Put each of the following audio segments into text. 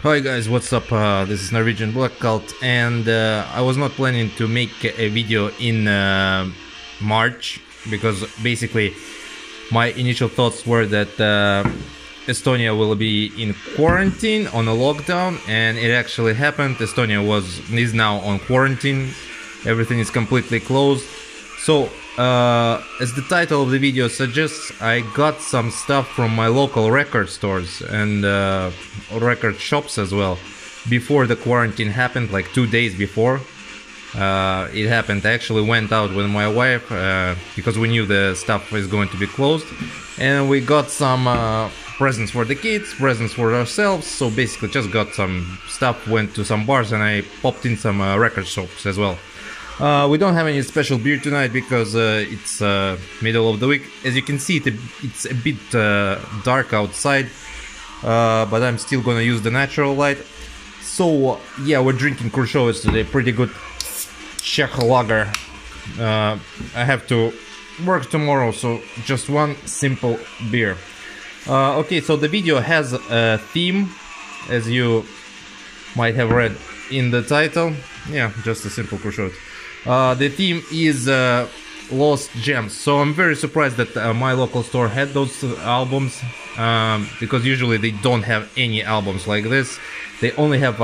Hi guys, what's up? This is Norwegian Black Cult, and I was not planning to make a video in March because basically my initial thoughts were that Estonia will be in quarantine on a lockdown, and it actually happened. Estonia is now on quarantine. Everything is completely closed. So as the title of the video suggests, I got some stuff from my local record stores and record shops as well before the quarantine happened, like 2 days before it happened. I actually went out with my wife because we knew the stuff was going to be closed, and we got some presents for the kids, presents for ourselves. So basically just got some stuff, went to some bars, and I popped in some record shops as well. We don't have any special beer tonight because it's middle of the week. As you can see, it's a bit dark outside, but I'm still gonna use the natural light. So yeah, we're drinking Khrushchev's today, pretty good Czech lager. I have to work tomorrow, so just one simple beer. Okay, so the video has a theme, as you might have read in the title. Yeah, just a simple Khrushchev. The theme is Lost Gems, so I'm very surprised that my local store had those albums, because usually they don't have any albums like this. They only have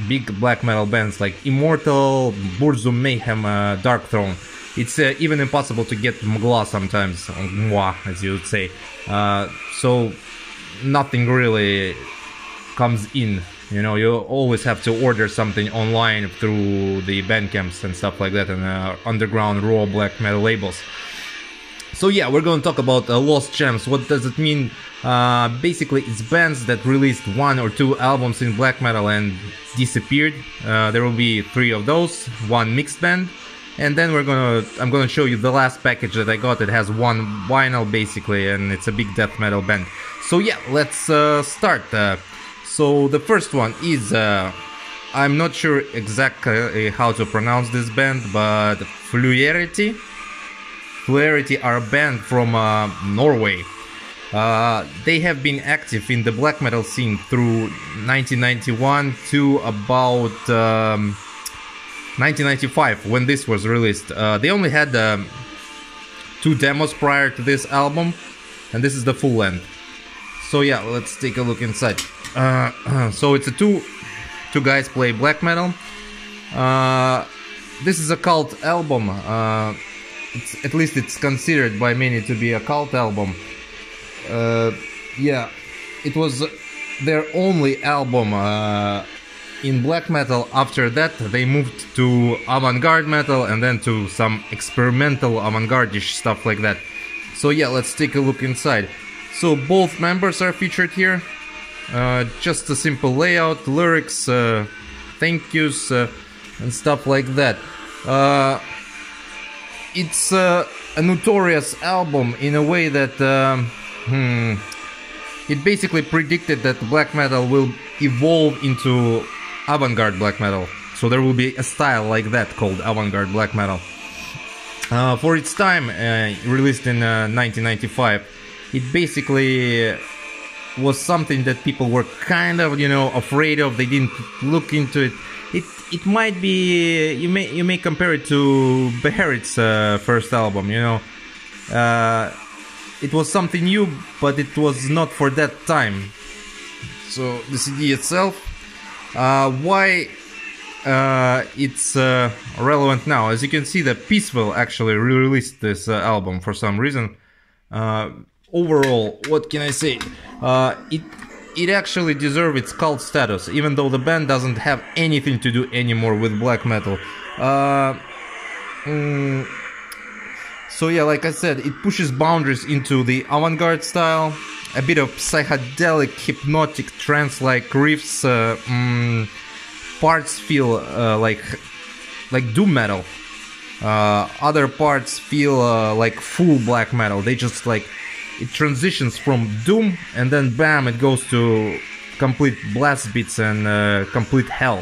big black metal bands like Immortal, Burzum, Mayhem, Dark Throne. It's even impossible to get Mgła sometimes, Mgła as you would say, so nothing really comes in. You know, you always have to order something online through the bandcamps and stuff like that, and underground raw black metal labels. So yeah, we're going to talk about Lost Gems. What does it mean? Basically, it's bands that released 1 or 2 albums in black metal and disappeared. There will be 3 of those, 1 mixed band, and then I'm gonna show you the last package that I got. It has 1 vinyl basically, and it's a big death metal band. So yeah, let's start. So the first one is, I'm not sure exactly how to pronounce this band, but Fleurety. Fleurety are a band from Norway. They have been active in the black metal scene through 1991 to about 1995 when this was released. They only had 2 demos prior to this album, and this is the full length. So yeah, let's take a look inside. So it's a two guys play black metal. This is a cult album. At least it's considered by many to be a cult album. Yeah, it was their only album in black metal. After that, they moved to avant-garde metal and then to some experimental avant-garde-ish stuff like that. So yeah, let's take a look inside. So both members are featured here. Just a simple layout, lyrics, thank yous, and stuff like that. It's a notorious album in a way that it basically predicted that black metal will evolve into avant-garde black metal. So there will be a style like that called avant-garde black metal. For its time, released in 1995, it basically was something that people were kind of, you know, afraid of. They didn't look into it. It might be, you may compare it to Beherit's first album, you know. It was something new, but it was not for that time. So the CD itself, why it's relevant now? As you can see, that Peaceful actually re-released this album for some reason. Overall, what can I say? It actually deserves its cult status, even though the band doesn't have anything to do anymore with black metal. So yeah, like I said, it pushes boundaries into the avant-garde style, a bit of psychedelic, hypnotic, trance-like riffs. Parts feel like doom metal. Other parts feel like full black metal. They just like, it transitions from doom and then bam, it goes to complete blast beats and complete hell.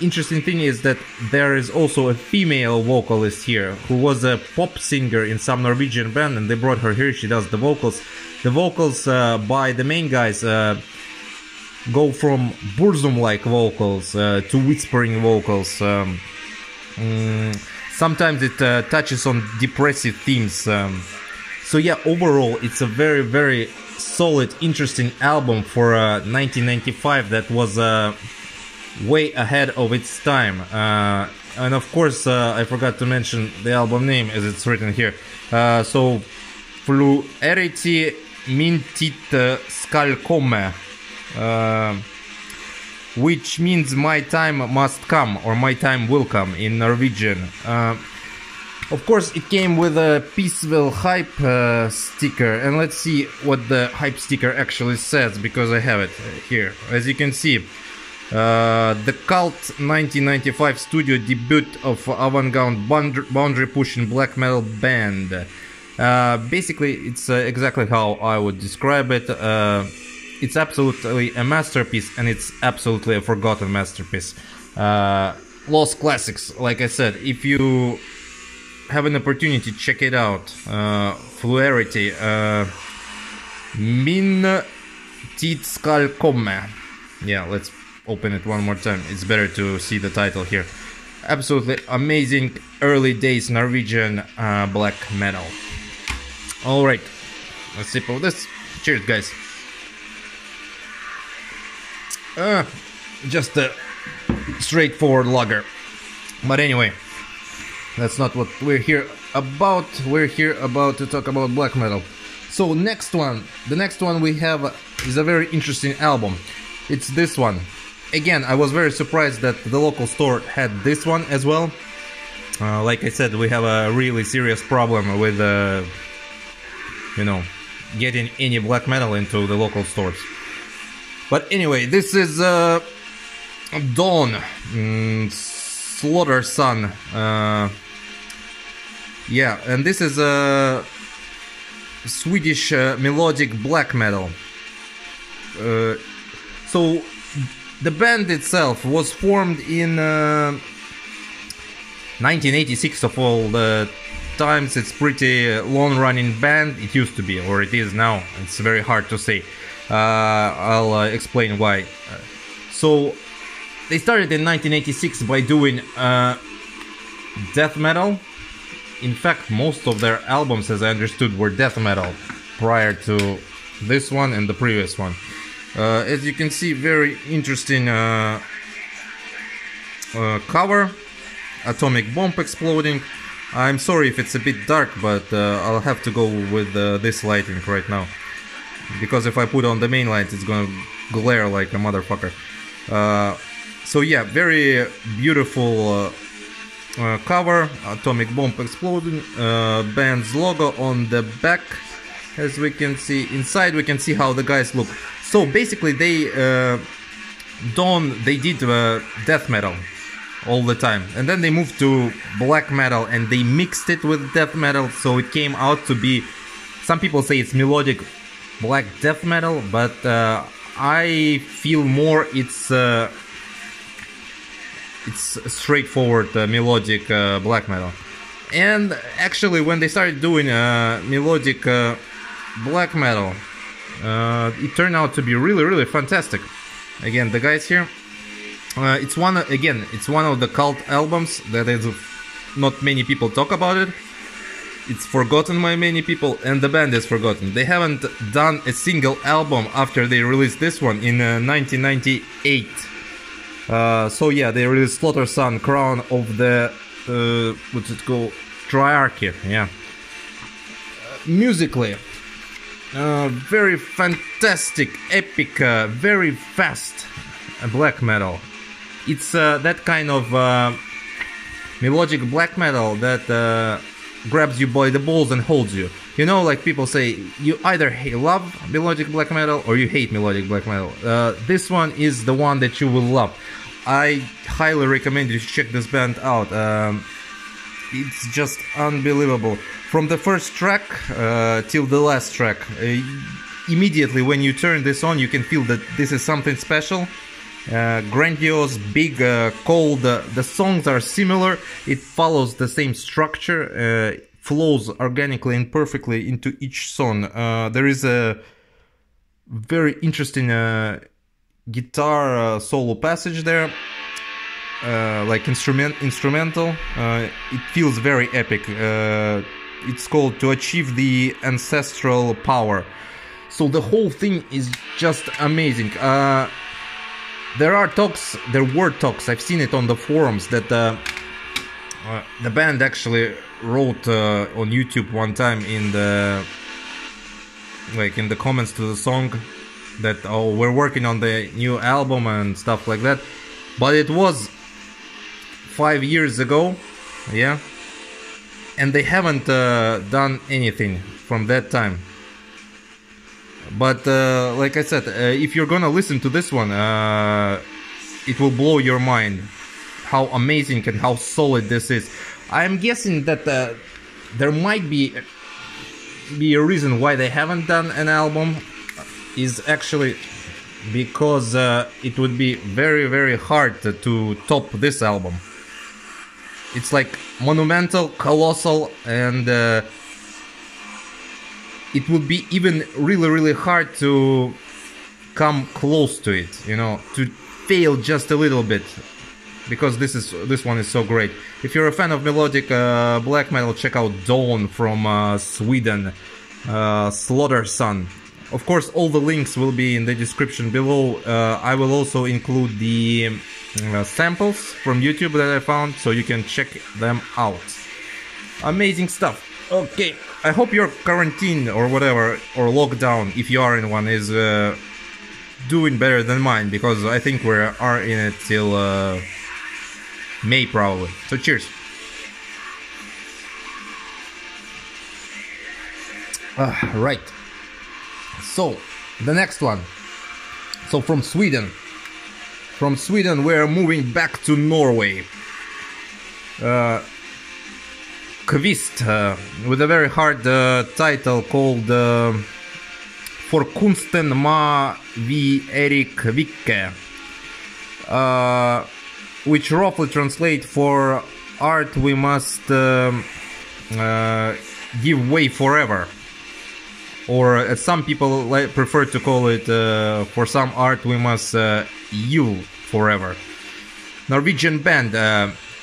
Interesting thing is that there is also a female vocalist here who was a pop singer in some Norwegian band, and they brought her here. She does the vocals. The vocals by the main guys go from Burzum-like vocals to whispering vocals. Sometimes it touches on depressive themes. So yeah, overall, it's a very, very solid, interesting album for 1995 that was way ahead of its time. And of course, I forgot to mention the album name as it's written here. So, Fleurety Mintit Skal komme, which means my time must come, or my time will come in Norwegian. Of course, it came with a Peaceville hype sticker, and let's see what the hype sticker actually says, because I have it here. As you can see, the cult 1995 studio debut of avant-garde boundary-pushing black metal band. Basically, it's exactly how I would describe it. It's absolutely a masterpiece, and it's absolutely a forgotten masterpiece. Lost classics, like I said. If you have an opportunity, check it out. Fleurety, Min Tit Skal komme. Yeah, let's open it one more time. It's better to see the title here. Absolutely amazing early days Norwegian black metal. Alright, let's sip of this. Cheers, guys. Just a straightforward lager. But anyway, that's not what we're here about. We're here about to talk about black metal. So the next one we have is a very interesting album. It's this one. Again, I was very surprised that the local store had this one as well. Like I said, we have a really serious problem with you know, getting any black metal into the local stores. But anyway, this is Dawn, Slaughter Sun. Yeah, and this is a Swedish melodic black metal. So the band itself was formed in 1986 of all the times. It's pretty long-running band. It used to be, or it is now. It's very hard to say. I'll explain why. So they started in 1986 by doing death metal. In fact, most of their albums, as I understood, were death metal prior to this one and the previous one. As you can see, very interesting cover. Atomic bomb exploding. I'm sorry if it's a bit dark, but I'll have to go with this lighting right now, because if I put on the main lights, it's gonna glare like a motherfucker. So yeah, very beautiful cover. Atomic bomb exploding. Band's logo on the back, as we can see. Inside, we can see how the guys look. So basically, they did death metal all the time, and then they moved to black metal and they mixed it with death metal, so it came out to be, some people say it's melodic black death metal, but I feel more it's straightforward melodic black metal. And actually, when they started doing melodic black metal, it turned out to be really, really fantastic. Again, the guys here. It's one of the cult albums that is not many people talk about it. It's forgotten by many people, and the band is forgotten. They haven't done a single album after they released this one in 1998. So yeah, they released Slaughter Sun, Crown of the what's it called? Triarchy. Yeah. Musically, very fantastic, epic, very fast black metal. It's that kind of melodic black metal that grabs you by the balls and holds you. You know, like people say, you either love melodic black metal or you hate melodic black metal. This one is the one that you will love. I highly recommend you to check this band out. It's just unbelievable. From the first track till the last track, immediately when you turn this on, you can feel that this is something special. Grandiose, big, cold. The songs are similar. It follows the same structure, flows organically and perfectly into each song. There is a very interesting guitar solo passage there, like instrumental. It feels very epic. It's called To Achieve the Ancestral Power. So the whole thing is just amazing. There were talks, I've seen it on the forums, that the band actually wrote on YouTube one time in the comments to the song that, oh, we're working on the new album and stuff like that. But it was 5 years ago, yeah, and they haven't done anything from that time. But like I said, if you're gonna listen to this one, it will blow your mind how amazing and how solid this is. I'm guessing that there might be a reason why they haven't done an album, is actually because it would be very, very hard to top this album. It's like monumental, colossal, and it would be even really, really hard to come close to it, you know, to fail just a little bit, because this one is so great. If you're a fan of melodic black metal, check out Dawn from Sweden, Slaughter Sun. Of course, all the links will be in the description below. I will also include the samples from YouTube that I found, so you can check them out. Amazing stuff. Okay, I hope your quarantine or whatever, or lockdown, if you are in one, is doing better than mine, because I think we are in it till May probably. So cheers. Right. So the next one. So from Sweden. From Sweden we're moving back to Norway. Kvist, with a very hard title called For Kunsten ma vi Erik Vikke, which roughly translate for art we must give way forever, or as some people prefer to call it, for some art we must yield forever. Norwegian band,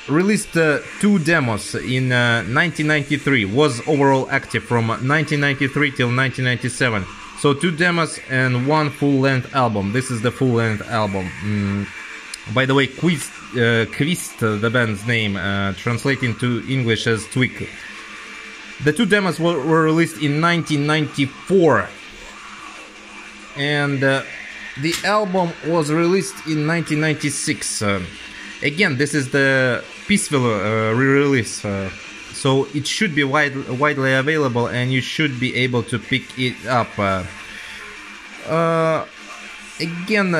released 2 demos in 1993, was overall active from 1993 till 1997. So 2 demos and 1 full-length album. This is the full-length album. By the way, Kvist, the band's name, translating to English as Twig. The 2 demos were released in 1994. And the album was released in 1996. Again, this is the peaceful re-release, so it should be widely available, and you should be able to pick it up. Again,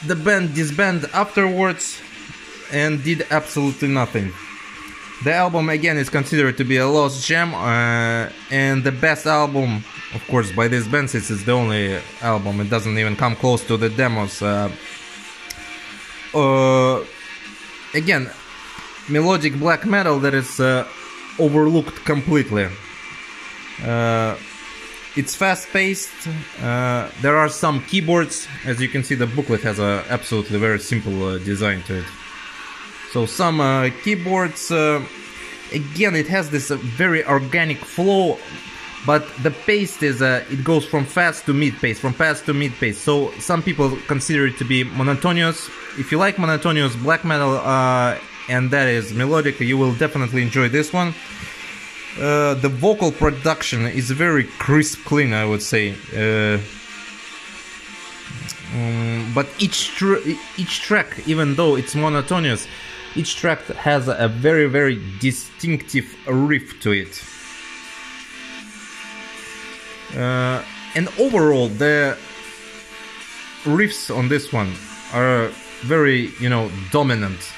the band disbanded afterwards and did absolutely nothing. The album again is considered to be a lost gem, and the best album, of course, by this band, since it's the only album. It doesn't even come close to the demos. Again, melodic black metal that is overlooked completely. It's fast-paced. There are some keyboards. As you can see, the booklet has a absolutely very simple design to it. So some keyboards. Again, it has this very organic flow, but the pace is it goes from fast to mid-pace, from fast to mid-pace. So some people consider it to be monotonous. If you like monotonous black metal and that is melodic, you will definitely enjoy this one. The vocal production is very crisp, clean, I would say. But each track, even though it's monotonous, each track has a very, very distinctive riff to it. And overall, the riffs on this one are very, dominant.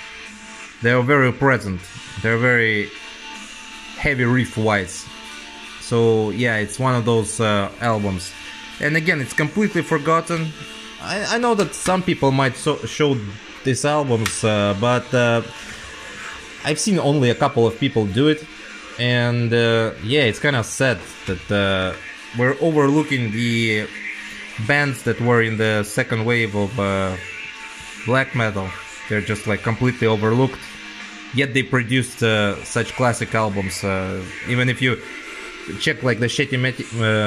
They are very present. They're very heavy riff-wise. So yeah, it's one of those albums. And again, it's completely forgotten. I know that some people might show these albums, but I've seen only a couple of people do it. And yeah, it's kind of sad that we're overlooking the bands that were in the second wave of black metal. They're just like completely overlooked, yet they produced such classic albums. Even if you check like the shitty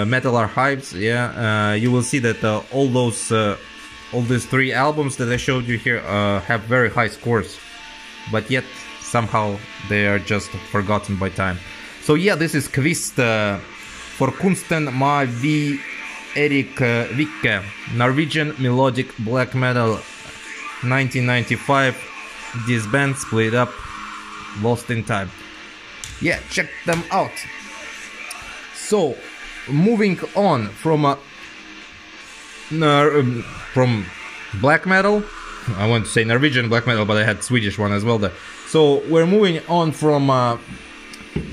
metal archives, you will see that all these 3 albums that I showed you here have very high scores, but yet somehow they are just forgotten by time. So yeah, this is Kvist for Kunsten Ma Vi Erik Vikke, Norwegian melodic black metal, 1995. This band split up, lost in time. Yeah, check them out. So, moving on from black metal, I want to say Norwegian black metal, but I had Swedish one as well there. So we're moving on from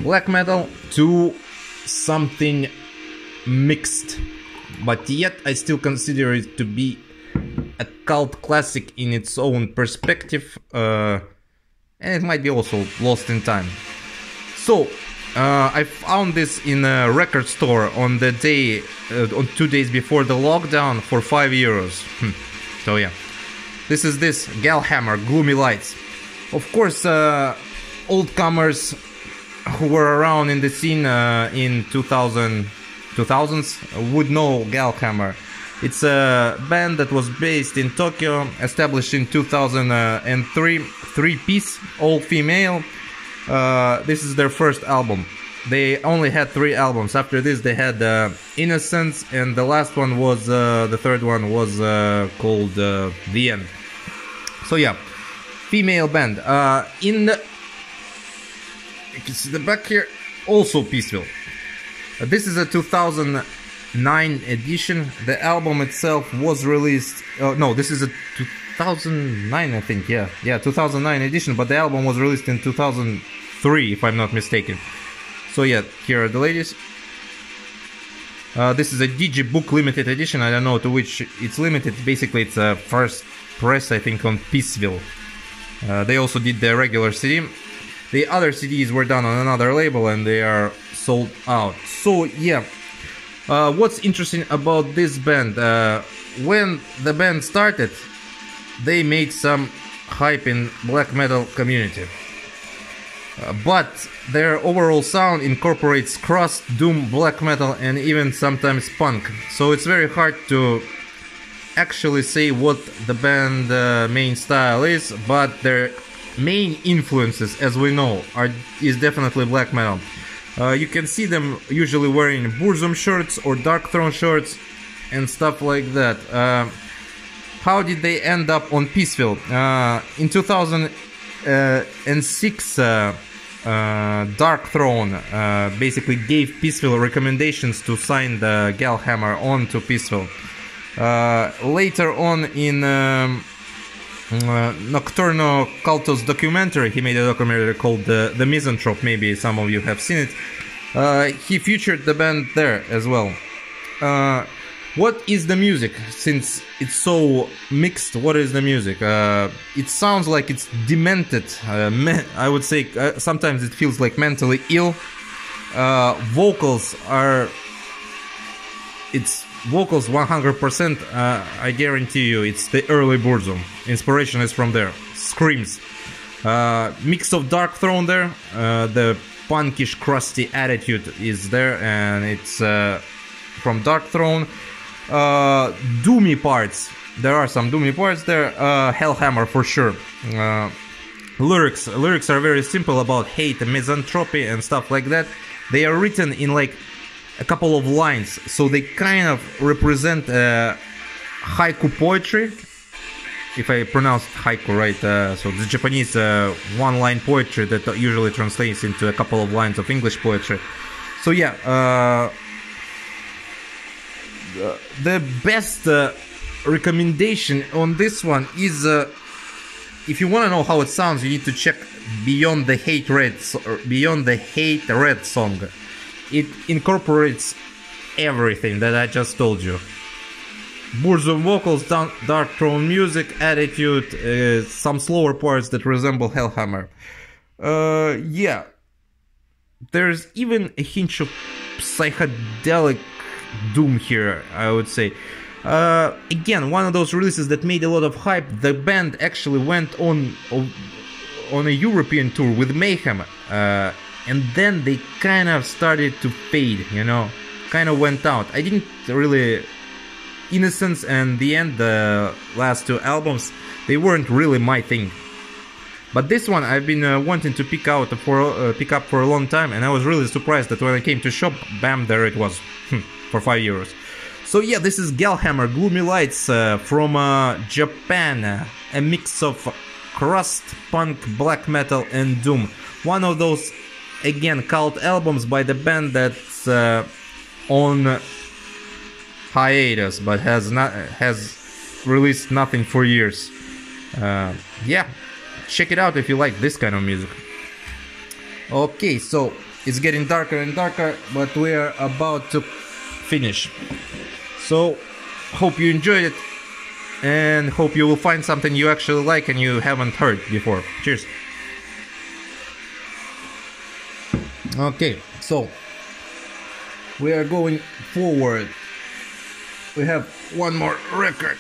black metal to something mixed, but yet I still consider it to be a cult classic in its own perspective, and it might be also lost in time. So I found this in a record store on the day, on 2 days before the lockdown for €5. So yeah, this is Gallhammer, Gloomy Lights. Of course, old comers who were around in the scene in 2000s would know Gallhammer. It's a band that was based in Tokyo, established in 2003, 3-piece, all female. This is their first album. They only had 3 albums. After this they had Innocence, and the last one was, the third one was called The End. So yeah, female band. In the, you can see the back here, also Peaceville. This is a 2009 edition. The album itself was released, no, this is a 2009, I think, yeah, 2009 edition, but the album was released in 2003, if I'm not mistaken. So yeah, here are the ladies. This is a Digibook limited edition. I don't know to which it's limited. Basically, it's a first press, I think, on Peaceville. They also did the regular CD. The other CDs were done on another label and they are sold out. So yeah, what's interesting about this band, when the band started, they made some hype in black metal community. But their overall sound incorporates crust, doom, black metal, and even sometimes punk. So it's very hard to actually say what the band main style is, but their main influences, as we know, is definitely black metal. You can see them usually wearing Burzum shirts or Dark Throne shirts and stuff like that. How did they end up on Peaceville? In 2006, Dark Throne basically gave Peaceville recommendations to sign the Gallhammer on to Peaceville. Later on in Nocturno Cultos documentary, he made a documentary called The Misanthrope, maybe some of you have seen it. He featured the band there as well. What is the music? Since it's so mixed, what is the music? It sounds like it's demented. I would say sometimes it feels like mentally ill. Vocals are... It's vocals 100%. I guarantee you, it's the early Burzum. Inspiration is from there. Screams. Mix of Dark Throne there. The punkish, crusty attitude is there, and it's from Dark Throne. Doomy parts. There are some doomy parts there. Hellhammer for sure. Lyrics are very simple about hate and misanthropy and stuff like that. They are written in like a couple of lines, so they kind of represent haiku poetry, if I pronounced haiku right. So the Japanese one-line poetry that usually translates into a couple of lines of English poetry. So yeah, the best recommendation on this one is, if you want to know how it sounds, you need to check Beyond the Hate Red song. It incorporates everything that I just told you. Burzum vocals, Dark Throne music, attitude, some slower parts that resemble Hellhammer. Yeah. There's even a hint of psychedelic doom here, I would say. Again, one of those releases that made a lot of hype. The band actually went on a European tour with Mayhem, and then they kind of started to fade, you know, kind of went out. I didn't really... Innocence and The End, the last two albums, they weren't really my thing. But this one I've been wanting to pick up for a long time, and I was really surprised that when I came to shop, bam, there it was, for €5. So yeah, this is Gallhammer, Gloomy Lights from Japan, a mix of crust, punk, black metal and doom. One of those, again, cult albums by the band that's on hiatus, but has released nothing for years. Yeah, check it out if you like this kind of music. Okay, so it's getting darker and darker, but we are about to finish. So hope you enjoyed it, and hope you will find something you actually like and you haven't heard before. Cheers. Okay, so we are going forward. We have one more record.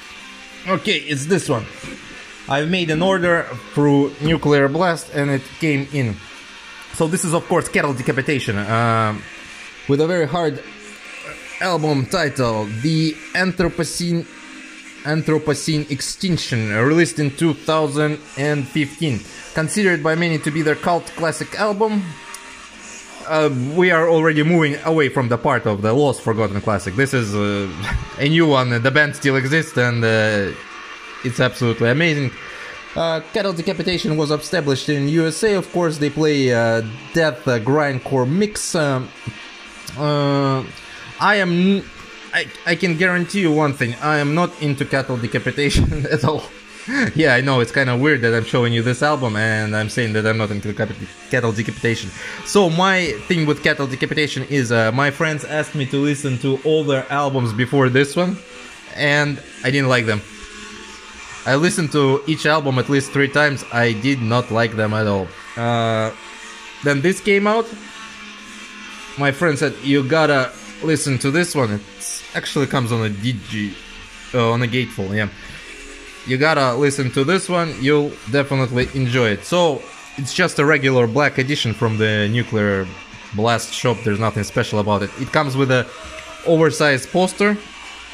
Okay, it's this one. I made an order through Nuclear Blast and it came in. So this is of course Cattle Decapitation, with a very hard album title, The Anthropocene Extinction, released in 2015. Considered by many to be their cult classic album. We are already moving away from the part of the lost forgotten classic. This is a new one. The band still exists and it's absolutely amazing. Cattle Decapitation was established in USA. Of course, they play death grindcore mix. I can guarantee you one thing: I am not into Cattle Decapitation at all. Yeah, I know, it's kind of weird that I'm showing you this album and I'm saying that I'm not into Cattle Decapitation. So my thing with Cattle Decapitation is my friends asked me to listen to all their albums before this one, and I didn't like them. I listened to each album at least 3 times. I did not like them at all. Then this came out. My friend said, you gotta listen to this one. It actually comes on a on a gatefold, yeah. You gotta listen to this one, you'll definitely enjoy it. So, it's just a regular black edition from the Nuclear Blast shop, there's nothing special about it. It comes with a oversized poster.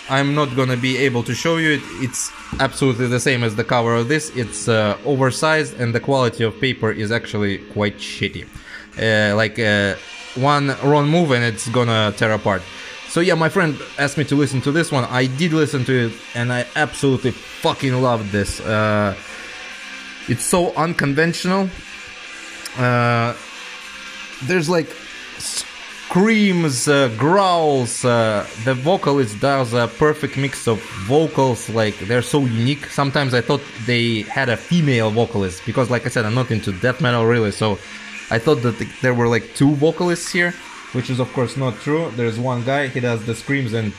I'm not gonna be able to show you it, it's absolutely the same as the cover of this. It's oversized and the quality of paper is actually quite shitty. One wrong move and it's gonna tear apart. So yeah, my friend asked me to listen to this one. I did listen to it and I absolutely fucking loved this. It's so unconventional. There's like screams, growls. The vocalist does a perfect mix of vocals. Like, they're so unique. Sometimes I thought they had a female vocalist because, like I said, I'm not into death metal really. So I thought that there were like 2 vocalists here, which is of course not true. There's one guy, he does the screams and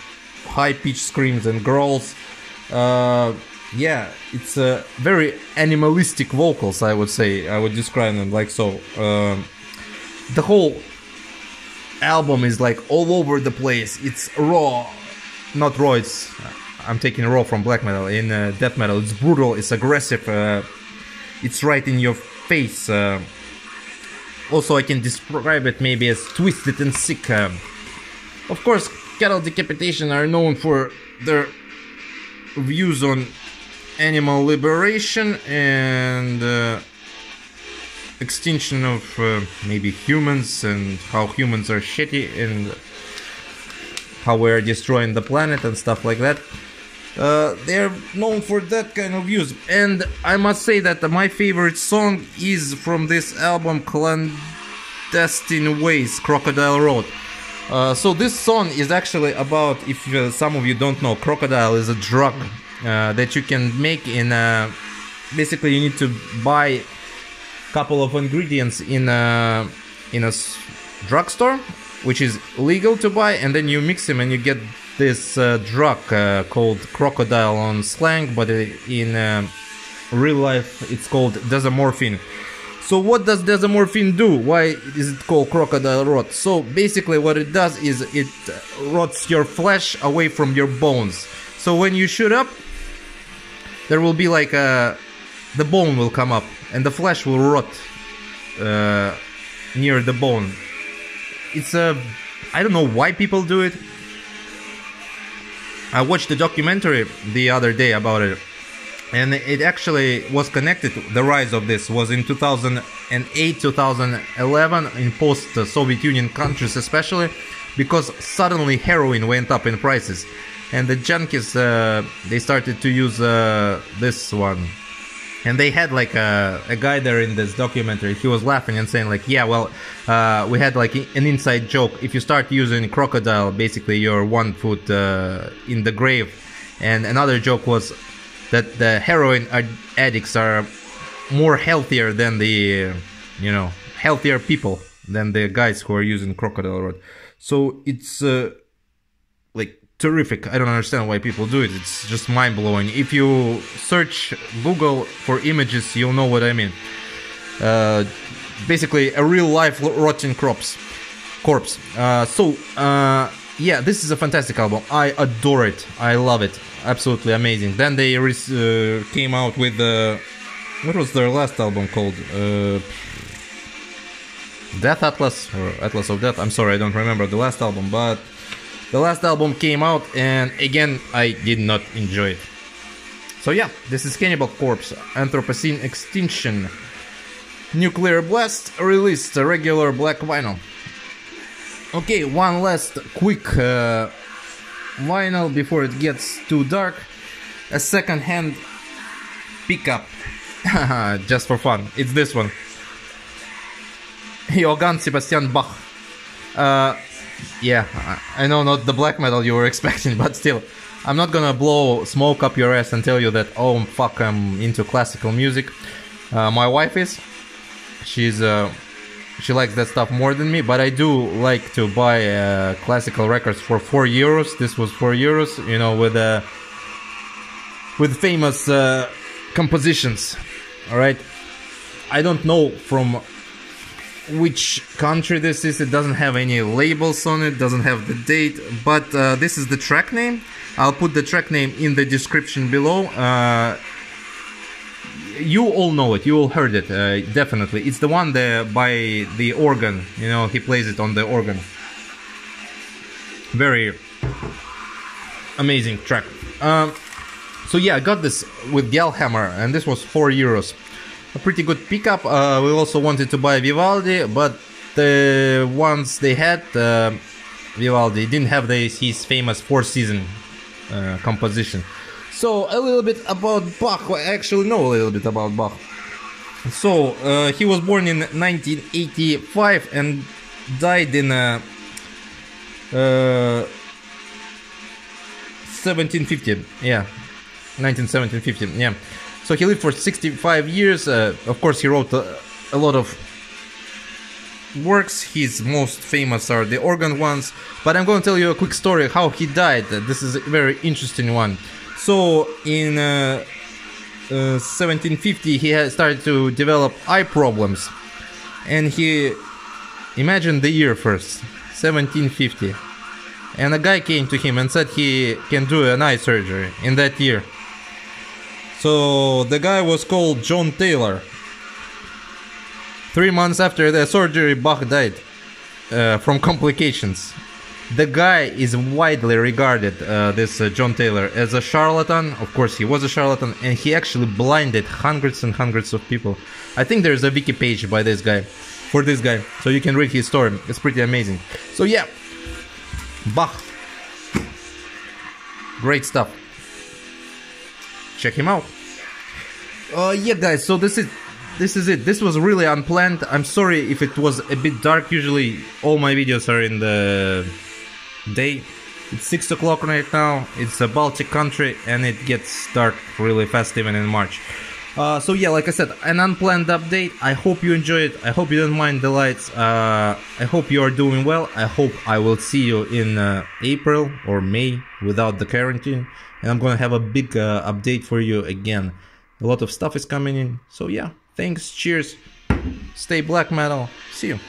high-pitched screams and growls. Yeah, it's very animalistic vocals, I would say. I would describe them like so. The whole album is like all over the place. It's raw, not raw, it's... I'm taking raw from black metal. In death metal, it's brutal, it's aggressive, it's right in your face. Also, I can describe it maybe as twisted and sick. Of course, Cattle Decapitation are known for their views on animal liberation and extinction of maybe humans, and how humans are shitty and how we're destroying the planet and stuff like that. They're known for that kind of views, and I must say that my favorite song is from this album, Clandestine Ways, Crocodile Road. So this song is actually about, if some of you don't know, crocodile is a drug that you can make in basically you need to buy a couple of ingredients in a drugstore, which is legal to buy, and then you mix them and you get this drug called crocodile on slang, but in real life it's called desomorphine. So what does desomorphine do? Why is it called crocodile rot? So basically what it does is it rots your flesh away from your bones. So when you shoot up, there will be like the bone will come up and the flesh will rot near the bone. It's I don't know why people do it. I watched a documentary the other day about it, and it actually was connected. The rise of this was in 2008, 2011 in post-Soviet Union countries especially, because suddenly heroin went up in prices, and the junkies they started to use this one. And they had like a guy there in this documentary. He was laughing and saying like, yeah, well, we had like an inside joke. If you start using crocodile, basically you're 1 foot in the grave. And another joke was that the heroin addicts are more healthier than the, you know, healthier people than the guys who are using crocodile rod. So it's like terrific. I don't understand why people do it. It's just mind-blowing. If you search Google for images, you'll know what I mean. Basically a real-life rotting corpse. Yeah, this is a fantastic album. I adore it. I love it. Absolutely amazing. Then they came out with what was their last album called? Death Atlas or Atlas of Death. I'm sorry, I don't remember the last album, but the last album came out, and again, I did not enjoy it. So yeah, this is Cannibal Corpse, Anthropocene Extinction, Nuclear Blast, released a regular black vinyl. Okay, one last quick vinyl before it gets too dark. A second-hand pickup, just for fun. It's this one. Johann Sebastian Bach. Yeah, I know, not the black metal you were expecting, but still, I'm not gonna blow smoke up your ass and tell you that, oh fuck, I'm into classical music. My wife is. She likes that stuff more than me, but I do like to buy classical records for 4 euros. This was 4 euros, you know, with famous compositions. All right, I don't know from which country this is. It doesn't have any labels on it, doesn't have the date, but this is the track name. I'll put the track name in the description below. You all know it, you all heard it, definitely. It's the one by the organ, you know, he plays it on the organ. Very amazing track. So yeah, I got this with Gallhammer, and this was 4 euros. A pretty good pickup. We also wanted to buy Vivaldi, but the ones they had, Vivaldi didn't have his famous four-season composition. So a little bit about Bach. I actually know a little bit about Bach. So he was born in 1985 and died in 1750. Yeah, 1917-50. Yeah. So he lived for 65 years. Of course, he wrote a lot of works. His most famous are the organ ones. But I'm going to tell you a quick story how he died. This is a very interesting one. So in 1750, he had started to develop eye problems. And he, imagine the year first, 1750. And a guy came to him and said he can do an eye surgery in that year. So the guy was called John Taylor. 3 months after the surgery, Bach died from complications. The guy is widely regarded, this John Taylor, as a charlatan. Of course, he was a charlatan, and he actually blinded hundreds and hundreds of people. I think there's a wiki page by this guy, for this guy, so you can read his story. It's pretty amazing. So yeah, Bach, great stuff. Check him out. Yeah, guys. So this is it. This was really unplanned. I'm sorry if it was a bit dark. Usually, all my videos are in the day. It's 6 o'clock right now. It's a Baltic country, and it gets dark really fast, even in March. So yeah, like I said, an unplanned update. I hope you enjoy it. I hope you don't mind the lights. I hope you are doing well. I hope I will see you in April or May without the quarantine. And I'm gonna have a big update for you again. A lot of stuff is coming in. So yeah, thanks, cheers. Stay black metal. See you.